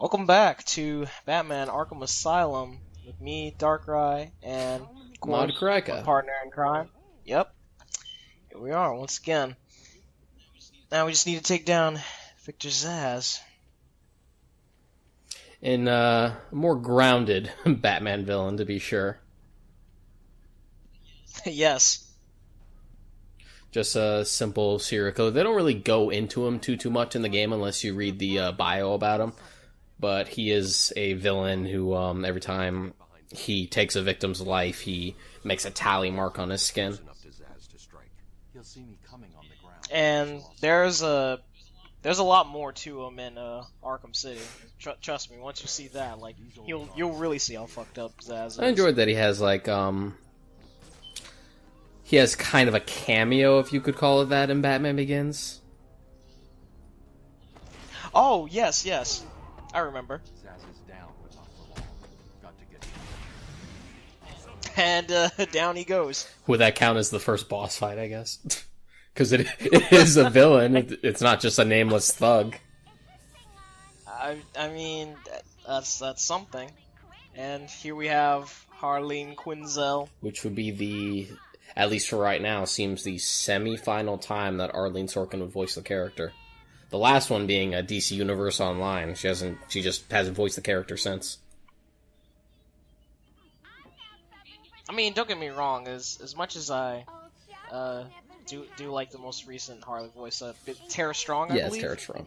Welcome back to Batman Arkham Asylum with me, Darkrai, and of Mod course, my Krika. partner in crime. Yep, here we are once again. Now we just need to take down Victor Zsasz. In a more grounded Batman villain, to be sure. Yes. Just a simple serial killer. They don't really go into him too much in the game unless you read the bio about him. But he is a villain who, every time he takes a victim's life, he makes a tally mark on his skin. And there's a lot more to him in Arkham City. Trust me, once you see that, like you'll really see how fucked up Zsasz is. I enjoyed that he has he has kind of a cameo, if you could call it that, in Batman Begins. Oh yes, I remember. And down he goes. Would that count as the first boss fight, I guess? Because it is a villain. It's not just a nameless thug. I mean, that's something. And here we have Harleen Quinzel. Which would be at least for right now, seems the semi-final time that Arlene Sorkin would voice the character. The last one being a DC Universe Online. She just hasn't voiced the character since. I mean, don't get me wrong. As much as I do like the most recent Harley voice, Tara Strong, I believe? It's Tara Strong.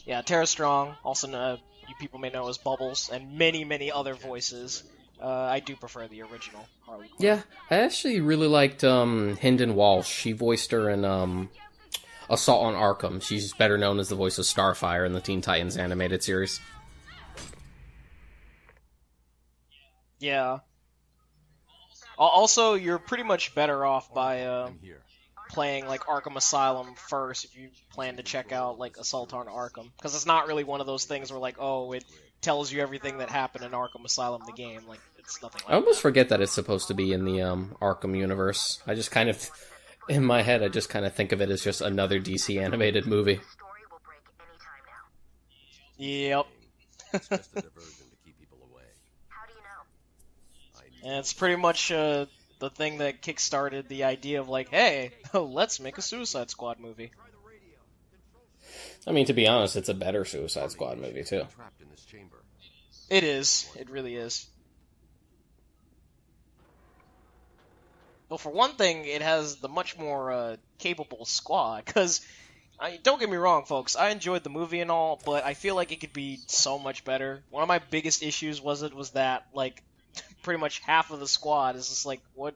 Yeah, Tara Strong, also you people may know as Bubbles, and many other voices. I do prefer the original Harley Quinn. Yeah, I actually really liked Hynden Walsh. She voiced her in Assault on Arkham. She's better known as the voice of Starfire in the Teen Titans animated series. Yeah. Also, you're pretty much better off by playing like Arkham Asylum first if you plan to check out like Assault on Arkham, because it's not really one of those things where like, oh, it tells you everything that happened in Arkham Asylum the game. Like, it's nothing like I almost that. forget that it's supposed to be in the Arkham universe. I just kind of, in my head, I just kind of think of it as just another DC animated movie. Yep. And it's pretty much the thing that kickstarted the idea of like, hey, let's make a Suicide Squad movie. I mean, to be honest, it's a better Suicide Squad movie, too. It is. It really is. Well, for one thing, it has the much more capable squad, because, don't get me wrong, folks, I enjoyed the movie and all, but I feel like it could be so much better. One of my biggest issues was that, like, pretty much half of the squad is just like, what?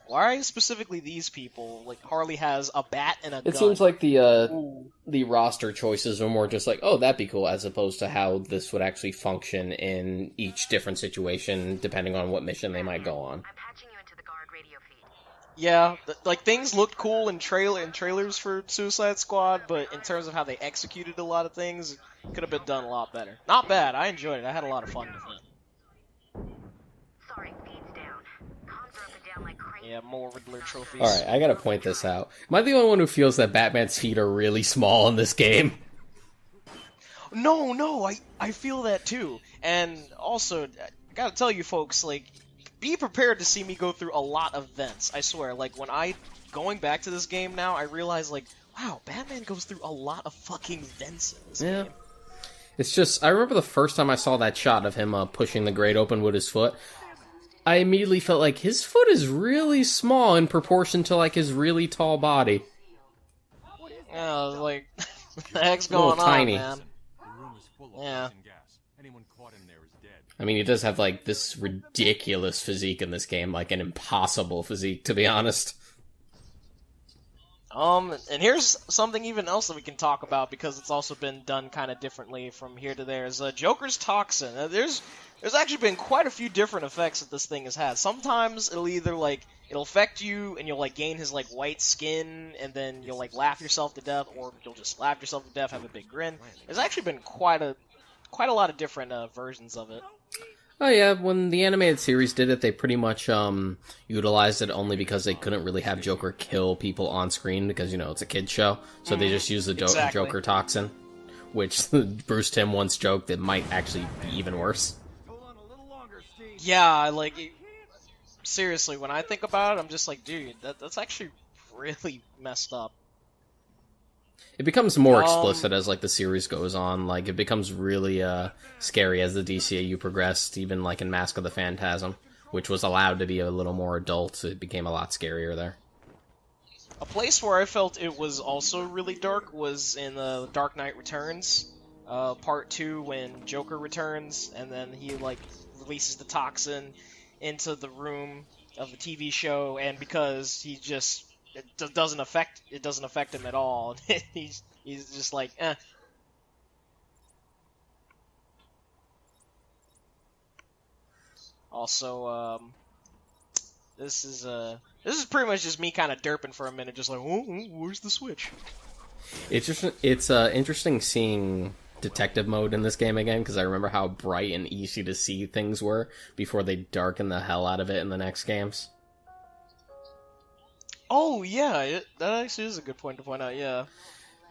Why specifically these people? Like, Harley has a bat and a gun. It seems like the roster choices are more just like, oh, that'd be cool, as opposed to how this would actually function in each different situation, depending on what mission they might go on. Yeah, like, things looked cool in trailers for Suicide Squad, but in terms of how they executed a lot of things, it could have been done a lot better. Not bad, I enjoyed it, I had a lot of fun with it. Yeah, more Riddler trophies. Alright, I gotta point this out. Am I the only one who feels that Batman's feet are really small in this game? No, I feel that too. And also, I gotta tell you folks, like, be prepared to see me go through a lot of vents, I swear. Like, going back to this game now, I realize, like, wow, Batman goes through a lot of fucking vents in this game. It's just, I remember the first time I saw that shot of him pushing the grate open with his foot, I immediately felt like his foot is really small in proportion to, like, his really tall body. Yeah, I was like, what the heck's going on, tiny. Man? Yeah. I mean, he does have, like, this ridiculous physique in this game, like an impossible physique, to be honest. And here's something even else that we can talk about, because it's also been done kind of differently from here to there, is Joker's Toxin. There's actually been quite a few different effects that this thing has had. Sometimes it'll either, like, it'll affect you, and you'll, like, gain his, like, white skin, and then you'll, like, laugh yourself to death, or you'll just laugh yourself to death, have a big grin. There's actually been quite a lot of different versions of it. Oh yeah, when the animated series did it, they pretty much utilized it only because they couldn't really have Joker kill people on screen because, you know, it's a kid's show. So they just used the Exactly. Joker Toxin. which Bruce Timm once joked it might actually be even worse. Yeah, like, seriously, when I think about it, I'm just like, dude, that's actually really messed up. It becomes more explicit as like the series goes on. Like it becomes really scary as the DCAU progressed. Even like in Mask of the Phantasm, which was allowed to be a little more adult, it became a lot scarier there. A place where I felt it was also really dark was in the Dark Knight Returns, Part 2, when Joker returns, and then he like releases the toxin into the room of the TV show, and because he just it doesn't affect him at all. he's just like, eh. Also, this is pretty much just me kind of derping for a minute, just like, oh, where's the switch? It's interesting seeing detective mode in this game again, because I remember how bright and easy to see things were before they darken the hell out of it in the next games. Oh yeah, that actually is a good point to point out. Yeah.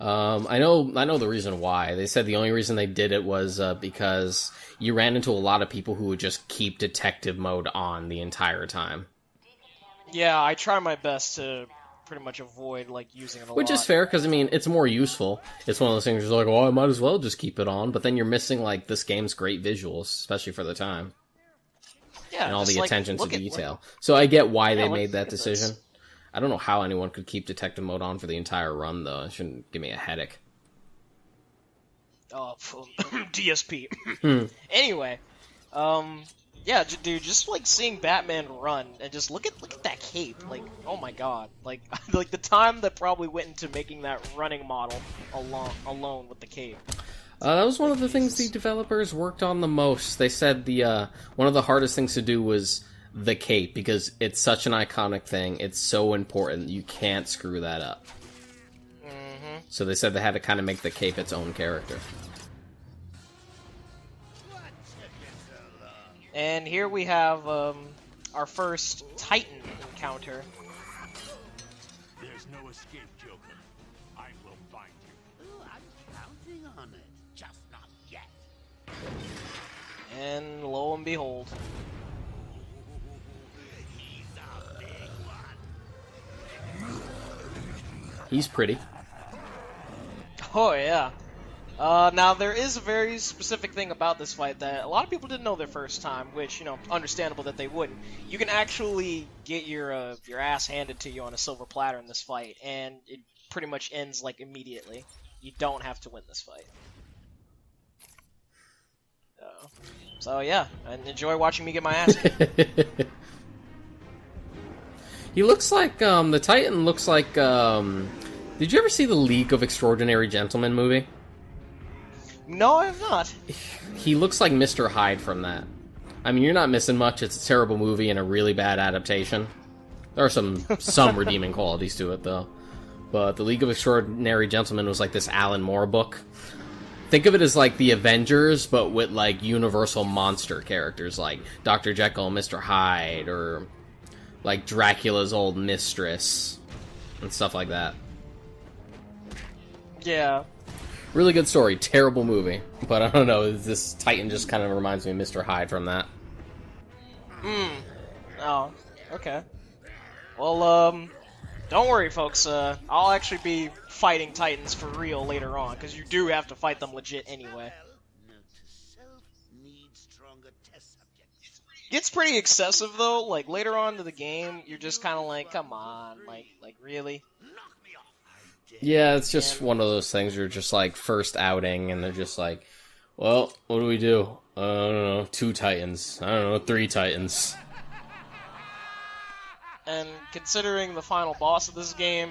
I know the reason why. They said the only reason they did it was because you ran into a lot of people who would just keep detective mode on the entire time. Yeah, I try my best to pretty much avoid like using it a lot. Which is fair, because I mean, it's more useful. It's one of those things where you're like, oh, I might as well just keep it on, but then you're missing like this game's great visuals, especially for the time. Yeah, and all the like, attention to detail. So I get why they made that decision. This. I don't know how anyone could keep detective mode on for the entire run, though. It shouldn't give me a headache. Oh, DSP. Anyway, yeah, dude, just like seeing Batman run and just look at that cape. Like, oh my god, like like the time that probably went into making that running model alone with the cape. That was one of the things the developers worked on the most. They said the one of the hardest things to do was the cape, because it's such an iconic thing. It's so important. You can't screw that up. Mm-hmm. So they said they had to kind of make the cape its own character. And here we have our first Titan encounter. There's no escape, Joker. I will find you. I'm counting on it, just not yet. And lo and behold. He's a big one. He's pretty. Oh yeah. Now there is a very specific thing about this fight that a lot of people didn't know their first time, which, you know, understandable that they wouldn't. You can actually get your ass handed to you on a silver platter in this fight, and it pretty much ends like immediately. You don't have to win this fight. So yeah, and enjoy watching me get my ass kicked. He looks like the Titan looks like. Did you ever see the League of Extraordinary Gentlemen movie? No, I have not. He looks like Mr. Hyde from that. I mean, you're not missing much. It's a terrible movie and a really bad adaptation. There are some redeeming qualities to it, though. But the League of Extraordinary Gentlemen was like this Alan Moore book. Think of it as like the Avengers, but with like universal monster characters like Dr. Jekyll and Mr. Hyde, or like Dracula's old mistress, and stuff like that. Yeah. Really good story, terrible movie. But I don't know, this Titan just kind of reminds me of Mr. Hyde from that. Oh, okay. Well, don't worry, folks. I'll actually be fighting Titans for real later on, because you do have to fight them legit anyway. It's pretty excessive, though. Like, later on to the game, you're just kind of like, come on, like really? Yeah, it's just one of those things where you're just like, first outing, and they're just like, well, what do we do? I don't know, 2 Titans. I don't know, 3 Titans. And considering the final boss of this game,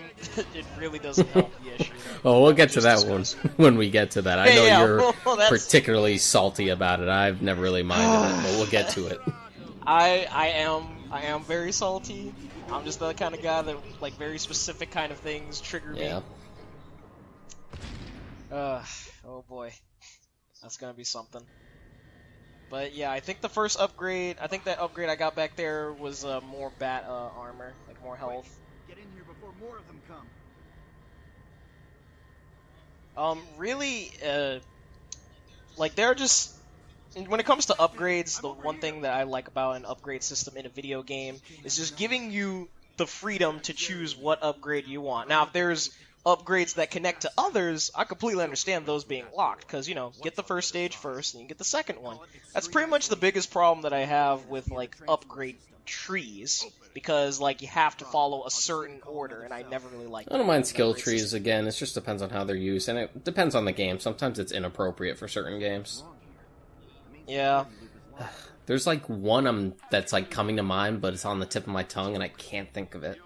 it really doesn't help the issue. Oh, we'll get to that one when we get to that. I know you're well, particularly salty about it. I've never really minded it, but we'll get to it. I am very salty. I'm just the kind of guy that, like, very specific kind of things trigger me. Yeah. Oh boy. That's gonna be something. But yeah, I think the first upgrade, that upgrade I got back there was more bat armor, like more health. Get in here before more of them come. Really, like they're just when it comes to upgrades, the one thing that I like about an upgrade system in a video game is just giving you the freedom to choose what upgrade you want. Now, if there's upgrades that connect to others, I completely understand those being locked, because, you know, get the first stage first, and you get the second one. That's pretty much the biggest problem that I have with, like, upgrade trees, because, like, you have to follow a certain order, and I never really like I don't mind skill trees, again, it just depends on how they're used, and it depends on the game. Sometimes it's inappropriate for certain games. Yeah. There's, like, one that's, like, coming to mind, but it's on the tip of my tongue, and I can't think of it.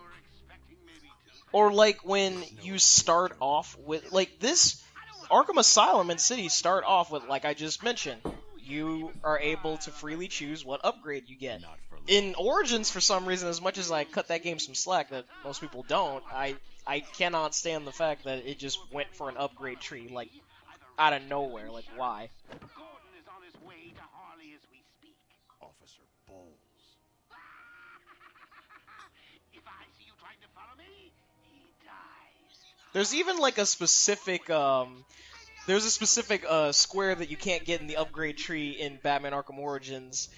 Or, like, when you start off with, like, this Arkham Asylum and City start off with, like I just mentioned, you are able to freely choose what upgrade you get. In Origins, for some reason, as much as I cut that game some slack that most people don't, I cannot stand the fact that it just went for an upgrade tree, like, out of nowhere. Like, why? Officer Bowles. If I see you trying to follow me, he dies. There's even, like, a specific, there's a specific, square that you can't get in the upgrade tree in Batman Arkham Origins,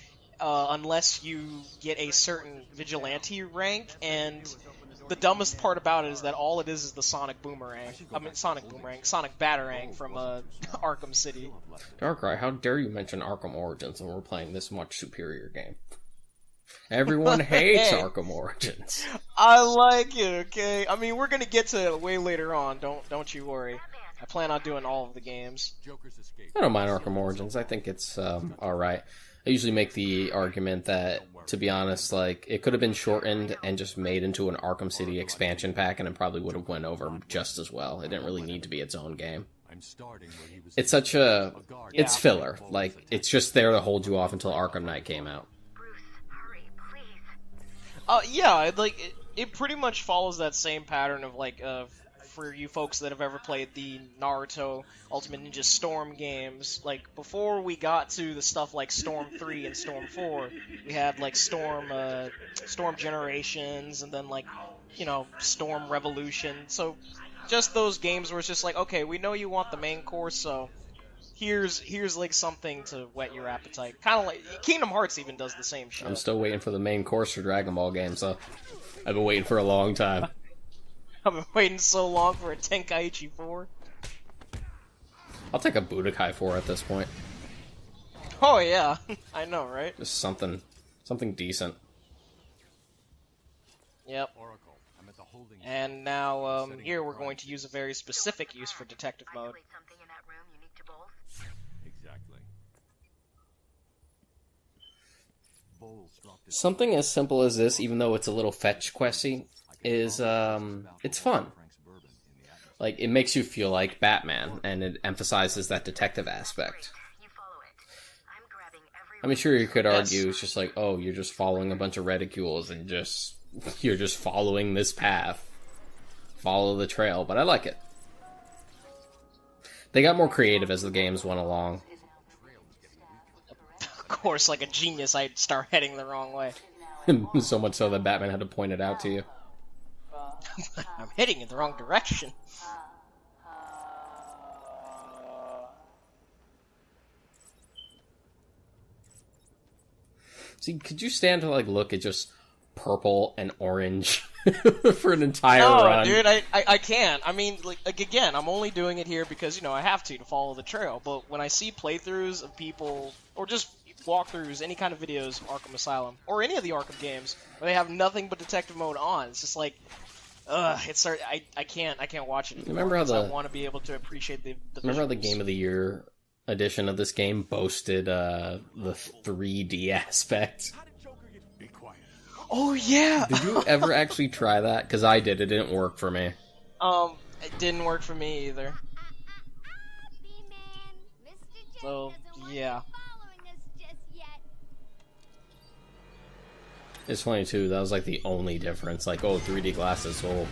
unless you get a certain vigilante rank, and the dumbest part about it is that all it is the Sonic Batarang from, Arkham City. Darkrai, how dare you mention Arkham Origins when we're playing this much superior game? Everyone hates Arkham Origins. I like it, okay? I mean, we're gonna get to it way later on, don't you worry. I plan on doing all of the games. I don't mind Arkham Origins, I think it's, alright. I usually make the argument that, to be honest, like, it could have been shortened and just made into an Arkham City expansion pack, and it probably would have went over just as well. It didn't really need to be its own game. It's such a... It's filler. Like, it's just there to hold you off until Arkham Knight came out. Yeah, like, it pretty much follows that same pattern of, like, for you folks that have ever played the Naruto Ultimate Ninja Storm games, like, before we got to the stuff like Storm 3 and Storm 4, we had, like, Storm Generations, and then, like, you know, Storm Revolution, so just those games where it's just like, okay, we know you want the main course, so here's like, something to whet your appetite. Kind of like, Kingdom Hearts even does the same shit. I'm still waiting for the main course for Dragon Ball games, so I've been waiting for a long time. I've been waiting so long for a Tenkaichi 4. I'll take a Budokai 4 at this point. Oh yeah, I know, right? Just something decent. Yep. And now, here we're going to use a very specific use for detective mode. Exactly. Something as simple as this, even though it's a little fetch questy, is, it's fun. Like, it makes you feel like Batman, and it emphasizes that detective aspect. I mean, sure, you could argue it's just like, oh, you're just following a bunch of reticules, and you're just following this path. Follow the trail, but I like it. They got more creative as the games went along. Of course, like a genius, I'd start heading the wrong way. So much so that Batman had to point it out to you. I'm heading in the wrong direction. See, could you stand to, like, look at just purple and orange for an entire run? No, dude, I can't. I mean, like, again, I'm only doing it here because, you know, I have to follow the trail. But when I see playthroughs of people, or just walkthroughs, any kind of videos of Arkham Asylum, or any of the Arkham games, where they have nothing but detective mode on, it's just like, I can't watch it anymore. Remember how I want to be able to appreciate the Remember how the visuals. Game of the Year edition of this game boasted the 3D aspect? Be quiet. Oh yeah. Did you ever actually try that? Because I did. It didn't work for me. It didn't work for me either. So yeah. It's funny too. That was like the only difference. Like, oh, 3D glasses. Oh,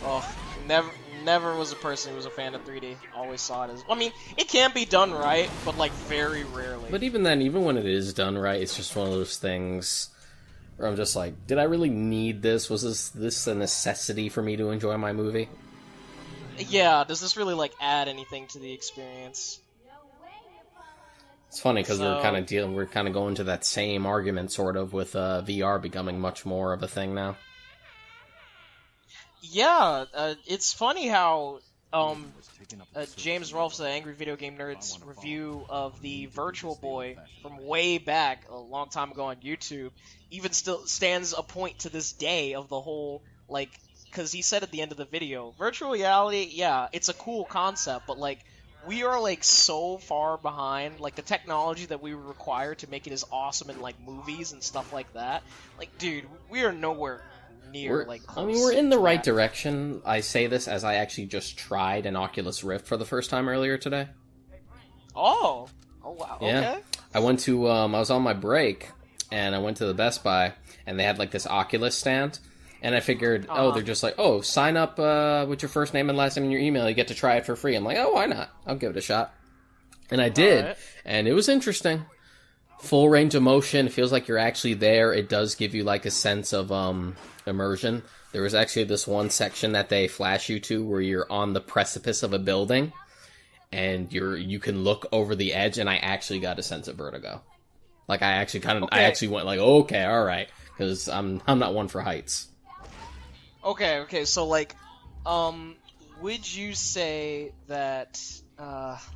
Oh, never was a person who was a fan of 3D. Always saw it as... I mean, it can be done right, but, like, very rarely. but even then, even when it is done right, it's just one of those things where I'm just like, did I really need this? Was this a necessity for me to enjoy my movie? Yeah, does this really like add anything to the experience? It's funny because So- we're kind of going to that same argument sort of with VR becoming much more of a thing now. Yeah, it's funny how James Rolfe's Angry Video Game Nerd's review of the Virtual Boy from way back a long time ago on YouTube even still stands a point to this day of the whole, like, because he said at the end of the video, virtual reality, yeah, it's a cool concept, but like, we are like so far behind, like the technology that we require to make it as awesome in like movies and stuff like that. Like, dude, we are nowhere near like close We're in the to right that. direction. I say this as I actually just tried an Oculus Rift for the first time earlier today. Oh wow, Yeah. okay. I went to, I was on my break, and I went to the Best Buy, and they had, like, this Oculus stand, and I figured, they're just like, sign up with your first name and last name and your email, you get to try it for free. I'm like, why not? I'll give it a shot. And I did, Alright. and it was interesting. Full range of motion, it feels like you're actually there. It does give you, like, a sense of immersion. There was actually this one section that they flash you to where you're on the precipice of a building, and you can look over the edge, and I actually got a sense of vertigo. Like, I actually went like, okay, alright, because I'm not one for heights. Okay, so like, would you say that,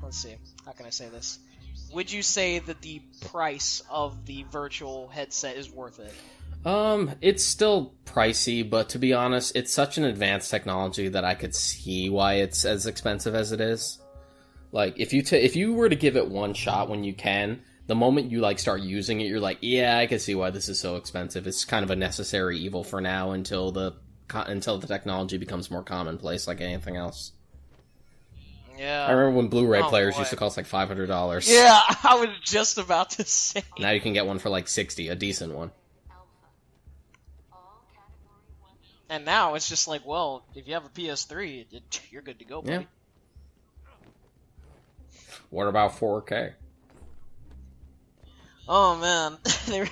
let's see, how can I say this? Would you say that the price of the virtual headset is worth it? It's still pricey, but to be honest, it's such an advanced technology that I could see why it's as expensive as it is. Like, if you were to give it one shot when you can, the moment you, like, start using it, you're like, yeah, I can see why this is so expensive. It's kind of a necessary evil for now until the technology becomes more commonplace like anything else. Yeah. I remember when Blu-ray Oh, players boy. used to cost like $500. Yeah, I was just about to say. Now you can get one for like $60, a decent one. And now it's just like, well, if you have a PS3, you're good to go, buddy. Yeah. What about 4K? Oh man,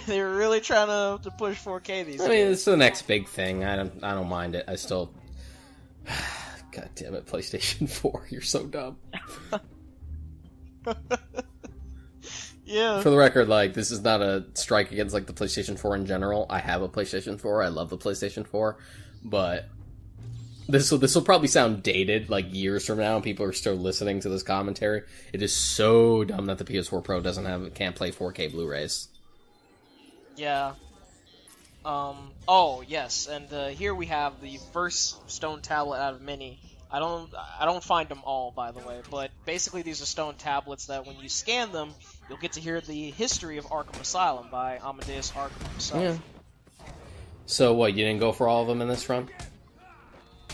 they're really trying to push 4K these I days. mean, it's the next big thing. I don't mind it. I still. God damn it, PlayStation 4, you're so dumb. Yeah. For the record, like, this is not a strike against, like, the PlayStation 4 in general. I have a PlayStation 4. I love the PlayStation 4. But this will probably sound dated, like, years from now, and people are still listening to this commentary. It is so dumb that the PS4 Pro can't play 4K Blu-rays. Yeah. Oh yes, and here we have the first stone tablet out of many. I don't find them all, by the way, but basically these are stone tablets that when you scan them, you'll get to hear the history of Arkham Asylum by Amadeus Arkham himself. Yeah. So what, you didn't go for all of them in this run?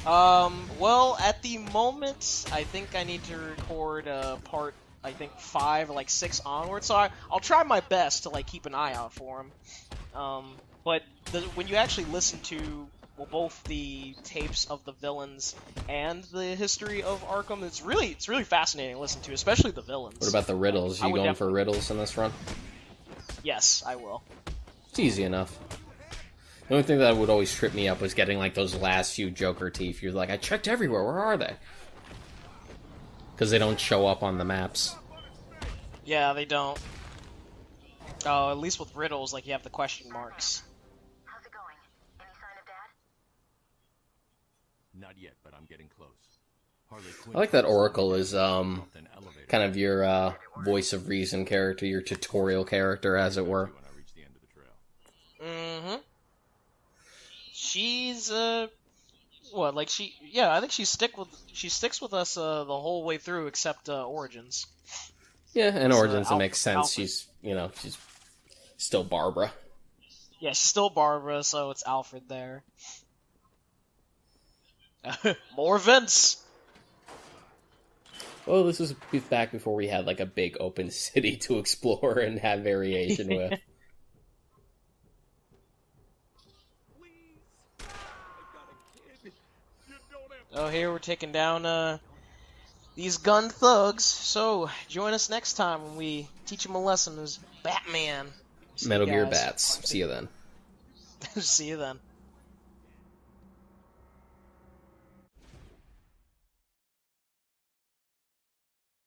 Well, at the moment, I think I need to record part, I think 5 or like 6 onward, so I'll try my best to like keep an eye out for them. But when you actually listen to both the tapes of the villains and the history of Arkham, it's really fascinating to listen to, especially the villains. What about the riddles? I You would going for definitely- riddles in this run? Yes, I will. It's easy enough. The only thing that would always trip me up was getting, like, those last few Joker teeth. You're like, I checked everywhere, where are they? Because they don't show up on the maps. Yeah, they don't. Oh, at least with riddles, like you have the question marks. How's it going? Any sign of Dad? Not yet, but I'm getting close. Harley Quinn I like that Oracle is, an elevator kind of your, voice of reason character, your tutorial character, as it were. when I reach the end of the trail. Mm-hmm. She's what? Like I think she sticks with us the whole way through, except Origins. Yeah, and So, Origins, it makes sense. Alfred. She's still Barbara. Yeah, she's still Barbara, so it's Alfred there. More Vince. Well, this was back before we had, like, a big open city to explore and have variation with. Oh, here we're taking down these gun thugs. So join us next time when we teach them a lesson as Batman. See Metal you Gear guys. Bats. See you then. See you then.